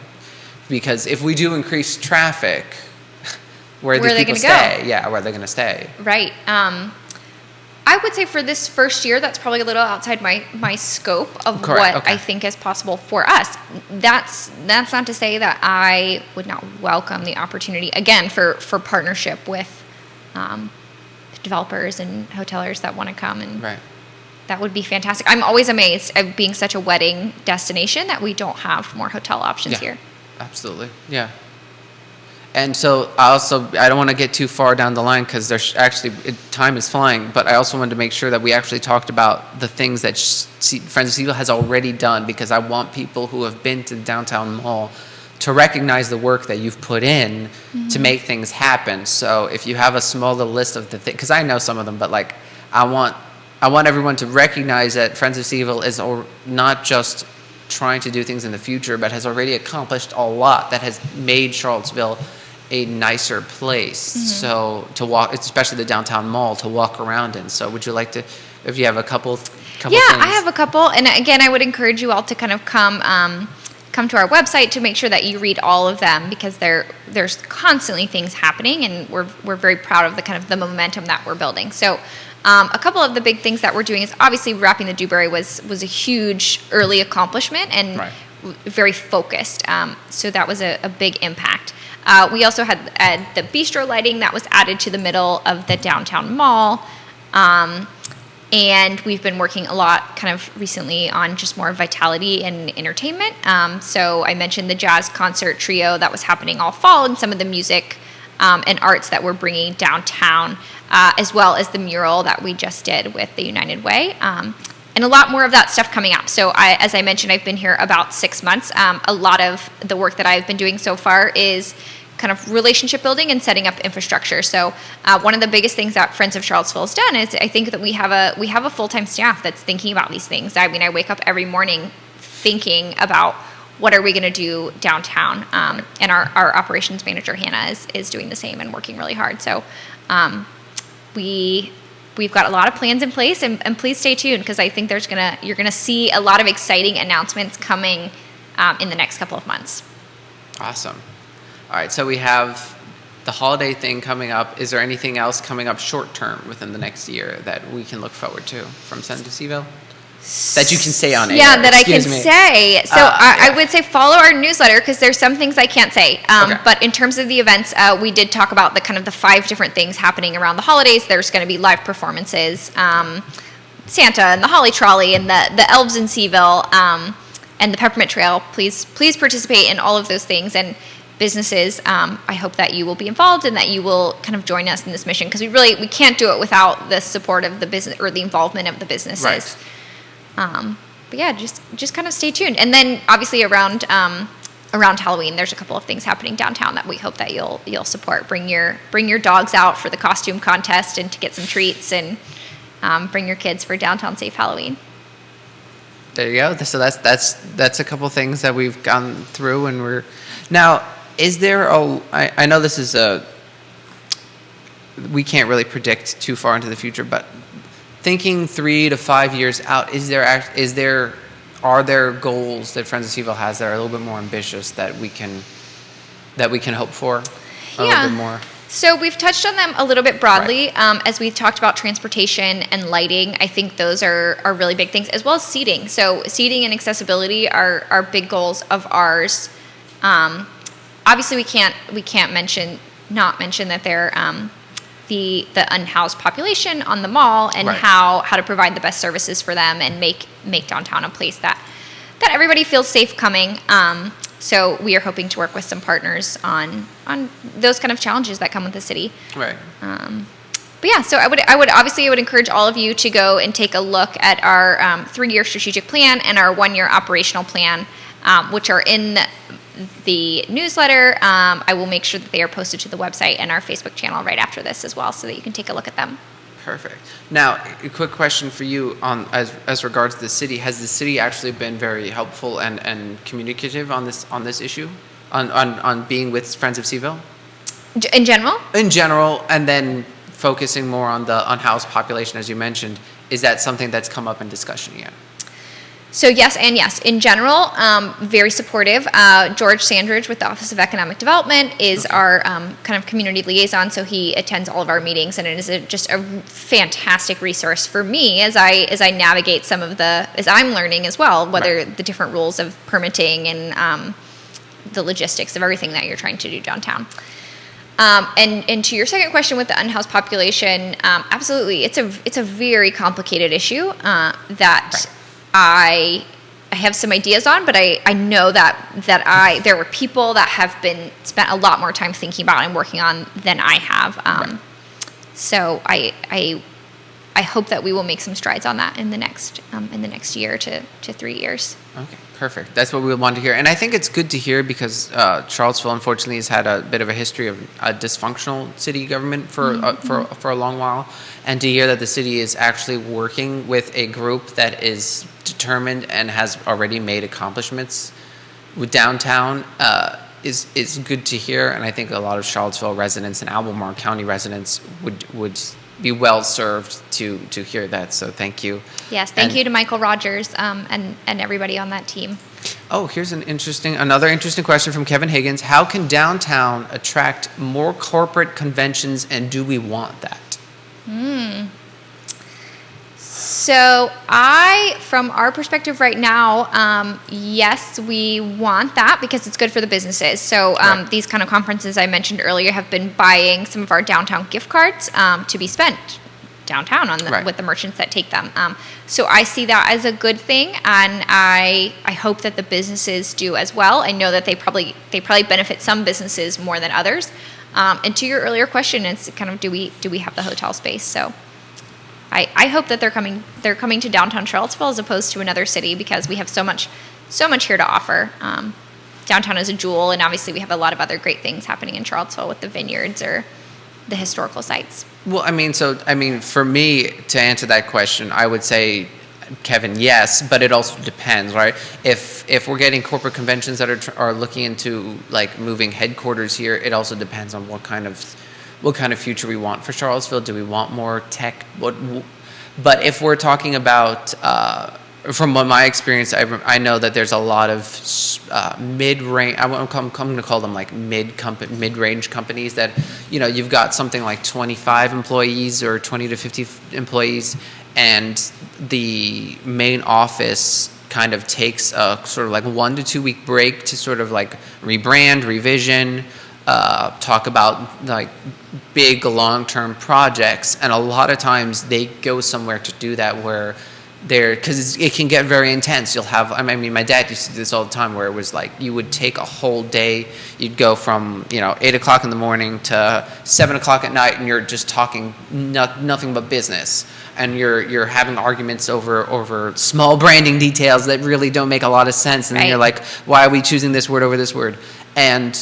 because if we do increase traffic, where do people stay? Yeah, where are they going to stay? Right. I would say for this first year, that's probably a little outside my scope of Correct. what Okay. I think is possible for us. That's not to say that I would not welcome the opportunity, again, for partnership with developers and hoteliers that want to come, and Right. that would be fantastic. I'm always amazed of being such a wedding destination that we don't have more hotel options Yeah. here. Absolutely, yeah. And so I don't want to get too far down the line because there's actually, time is flying, but I also wanted to make sure that we actually talked about the things that Friends of CVille has already done, because I want people who have been to the downtown mall to recognize the work that you've put in to make things happen. So if you have a small little list of the things, because I know some of them, but like I want everyone to recognize that Friends of CVille is not just trying to do things in the future, but has already accomplished a lot that has made Charlottesville a nicer place. So to walk, especially the downtown mall, to walk around in. So would you like to, if you have a couple Yeah, things? I have a couple, and again, I would encourage you all to kind of come to our website to make sure that you read all of them, because there's constantly things happening, and we're very proud of the kind of the momentum that we're building. So a couple of the big things that we're doing is obviously wrapping the Dewberry was a huge early accomplishment and Right. very focused. So that was a big impact. We also had the bistro lighting that was added to the middle of the downtown mall. And we've been working a lot kind of recently on just more vitality and entertainment. So I mentioned the jazz concert trio that was happening all fall, and some of the music and arts that we're bringing downtown, as well as the mural that we just did with the United Way. And a lot more of that stuff coming up. So as I mentioned, I've been here about 6 months. A lot of the work that I've been doing so far is kind of relationship building and setting up infrastructure. So one of the biggest things that Friends of Charlottesville has done is I think that we have a full-time staff that's thinking about these things. I mean, I wake up every morning thinking about what are we going to do downtown, and our operations manager Hannah is doing the same and working really hard. So we've got a lot of plans in place, and please stay tuned, because I think you're gonna see a lot of exciting announcements coming in the next couple of months. Awesome. All right, so we have the holiday thing coming up. Is there anything else coming up short term within the next year that we can look forward to from Friends of CVille that you can say on air? Yeah, that I can Excuse me. say. So I would say follow our newsletter, because there's some things I can't say. Okay. But in terms of the events, we did talk about the kind of the 5 different things happening around the holidays. There's going to be live performances, Santa and the Holly Trolley and the Elves in CVille, and the Peppermint Trail. Please participate in all of those things. And businesses, I hope that you will be involved and that you will kind of join us in this mission, because we can't do it without the support of the business or the involvement of the businesses. Right. But yeah, just kind of stay tuned. And then obviously around Halloween, there's a couple of things happening downtown that we hope that you'll support. Bring your dogs out for the costume contest and to get some treats, and bring your kids for Downtown Safe Halloween. There you go. So that's a couple things that we've gone through, and we're now. Is there I know this is we can't really predict too far into the future, but thinking 3 to 5 years out, are there goals that Friends of CVille has that are a little bit more ambitious that we can hope for a little bit more? So we've touched on them a little bit broadly. Right. As we talked about transportation and lighting, I think those are really big things, as well as seating. So seating and accessibility are big goals of ours. Obviously, we can't not mention that they're the unhoused population on the mall, and right. how to provide the best services for them and make downtown a place that everybody feels safe coming. So we are hoping to work with some partners on those kind of challenges that come with the city. Right. But yeah, so I would encourage all of you to go and take a look at our 3-year strategic plan and our 1-year operational plan, which are in the newsletter. I will make sure that they are posted to the website and our Facebook channel right after this as well, so that you can take a look at them. Perfect. Now, a quick question for you as regards to the city. Has the city actually been very helpful and communicative on this issue, on being with Friends of CVille? In general? In general, and then focusing more on the unhoused population, as you mentioned. Is that something that's come up in discussion yet? So yes and yes. In general, very supportive. George Sandridge with the Office of Economic Development is our kind of community liaison, so he attends all of our meetings, and it is just a fantastic resource for me as I navigate as I'm learning as well, whether right. the different rules of permitting and the logistics of everything that you're trying to do downtown. And to your second question with the unhoused population, absolutely, it's a very complicated issue that. Right. I have some ideas on, but I know that there were people that have spent a lot more time thinking about and working on than I have. Right. So I hope that we will make some strides on that in the next year to 3 years. Okay, perfect. That's what we want to hear, and I think it's good to hear because Charlottesville, unfortunately, has had a bit of a history of a dysfunctional city government for a long while, and to hear that the city is actually working with a group that is determined and has already made accomplishments with downtown is good to hear, and I think a lot of Charlottesville residents and Albemarle County residents would be well served to hear that. So thank you. Yes, thank you to Michael Rogers and everybody on that team. Oh, here's another interesting question from Kevin Higgins. How can downtown attract more corporate conventions, and do we want that? So from our perspective right now, yes, we want that because it's good for the businesses. So right. These kind of conferences I mentioned earlier have been buying some of our downtown gift cards to be spent downtown right. with the merchants that take them. So I see that as a good thing, and I hope that the businesses do as well. I know that they probably benefit some businesses more than others. And to your earlier question, it's kind of do we have the hotel space? So I hope that they're coming to downtown Charlottesville as opposed to another city, because we have so much here to offer. Downtown is a jewel, and obviously we have a lot of other great things happening in Charlottesville with the vineyards or the historical sites. Well, for me to answer that question, I would say, Kevin, yes, but it also depends, right? If we're getting corporate conventions that are looking into like moving headquarters here, it also depends on what kind of future we want for Charlottesville. Do we want more tech? But if we're talking about, from my experience, I know that there's a lot of mid-range. I'm going to call them like mid-range companies that, you've got something like 25 employees or 20 to 50 employees, and the main office kind of takes a sort of like 1 to 2 week break to sort of like rebrand, revision. Talk about like big long-term projects, and a lot of times they go somewhere to do that where there, because it can get very intense. You'll have, I mean, my dad used to do this all the time, where it was like you would take a whole day. You'd go from 8 o'clock in the morning to 7 o'clock at night, and you're just talking nothing but business, and you're having arguments over small branding details that really don't make a lot of sense, and then you're like, why are we choosing this word over this word? And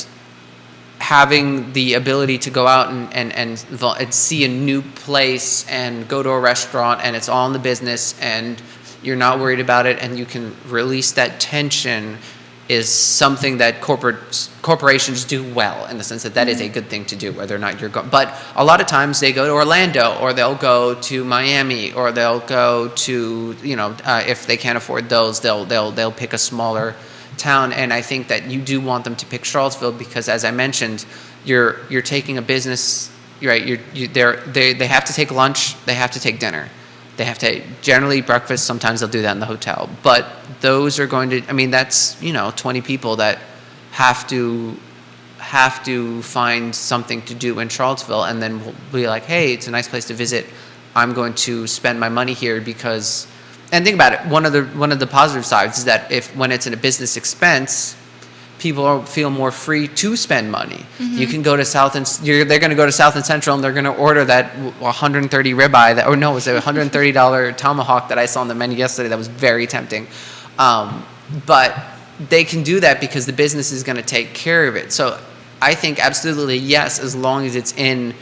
having the ability to go out and see a new place and go to a restaurant, and it's all in the business, and you're not worried about it, and you can release that tension, is something that corporations do well, in the sense that is a good thing to do, whether or not you're going. But a lot of times they go to Orlando, or they'll go to Miami, or they'll go to if they can't afford those, they'll pick a smaller town. And I think that you do want them to pick Charlottesville, because, as I mentioned, you're taking a business, right? They have to take lunch, they have to take dinner, they have to generally eat breakfast. Sometimes they'll do that in the hotel, but those are going to, I mean, that's 20 people that have to find something to do in Charlottesville, and then we'll be like, hey, it's a nice place to visit, I'm going to spend my money here because. And think about it. One of the positive sides is that when it's a business expense, people feel more free to spend money. Mm-hmm. You can go to they're going to go to South and Central, and they're going to order that 130 ribeye it was a $130 tomahawk that I saw on the menu yesterday. That was very tempting. But they can do that because the business is going to take care of it. So I think absolutely yes, as long as it's in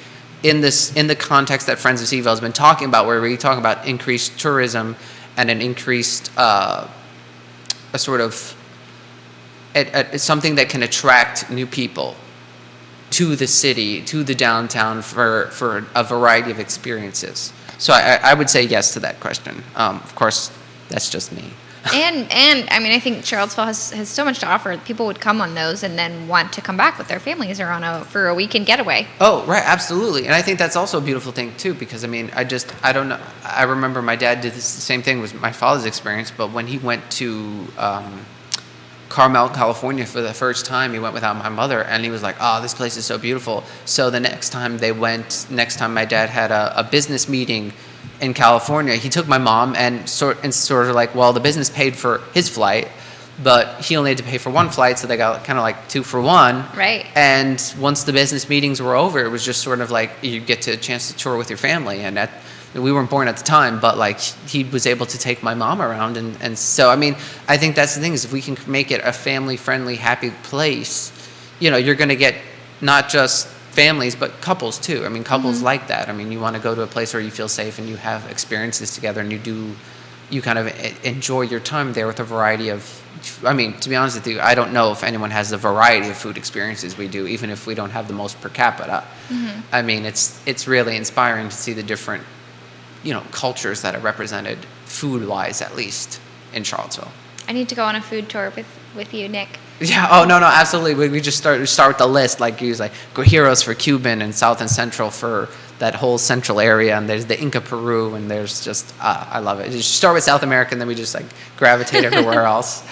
the context that Friends of CVille has been talking about, where we talk about increased tourism and an increased something that can attract new people to the city, to the downtown, for a variety of experiences. So I would say yes to that question. Of course, that's just me. And I mean, I think Charlottesville has so much to offer. People would come on those and then want to come back with their families, or for a weekend getaway. Oh, right, absolutely. And I think that's also a beautiful thing too, because I mean, I don't know. I remember my dad did the same thing with my father's experience, but when he went to Carmel, California for the first time, he went without my mother, and he was like, oh, this place is so beautiful. So the next time my dad had a business meeting in California, he took my mom, and sort of like, well, the business paid for his flight, but he only had to pay for one flight, so they got kind of like 2 for 1. Right. And once the business meetings were over, it was just sort of like you get a chance to tour with your family. And we weren't born at the time, but like he was able to take my mom around, and so I mean, I think that's the thing, is if we can make it a family-friendly, happy place, you're going to get not just families, but couples too. I mean, couples like that. I mean, you want to go to a place where you feel safe and you have experiences together, and you kind of enjoy your time there with a variety of, I mean, to be honest with you, I don't know if anyone has the variety of food experiences we do, even if we don't have the most per capita. Mm-hmm. I mean, it's really inspiring to see the different, cultures that are represented, food-wise at least, in Charlottesville. I need to go on a food tour with you, Nick. Yeah. Oh no, absolutely. We just start with the list, like use like Guajiros for Cuban, and South and Central for that whole central area, and there's the Inca Peru, and there's just I love it. Just start with South America, and then we just like gravitate everywhere else.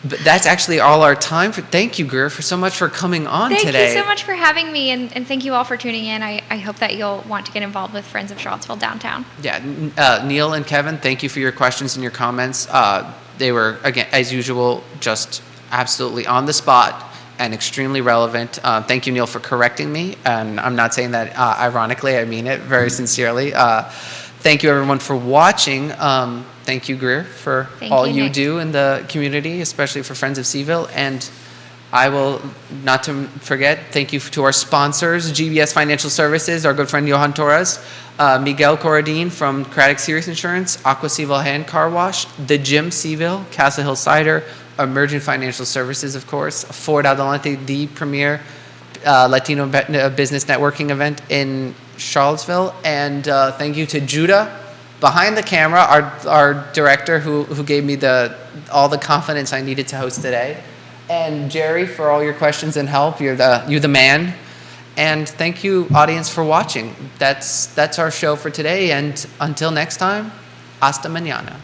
But that's actually all our time. Thank you, Greer, for so much for coming on today. Thank you so much for having me, and thank you all for tuning in. I hope that you'll want to get involved with Friends of Charlottesville Downtown. Yeah, Neil and Kevin, thank you for your questions and your comments. They were, again, as usual, just absolutely on the spot and extremely relevant. Thank you, Neil, for correcting me. And I'm not saying that ironically. I mean it very sincerely. Thank you, everyone, for watching. Thank you, Greer, for all you do in the community, especially for Friends of CVille. And I will, not to forget, thank you to our sponsors, GBS Financial Services, our good friend Johan Torres, Miguel Corradine from Craddock Serious Insurance, Aqua CVille Hand Car Wash, The Gym CVille, Castle Hill Cider, Emergent Financial Services, of course, Ford Adelante, the premier Latino business networking event in Charlottesville. And thank you to Judah behind the camera, our director who gave me all the confidence I needed to host today. And Jerry, for all your questions and help. You're the man. And thank you, audience, for watching. That's our show for today. And until next time, hasta mañana.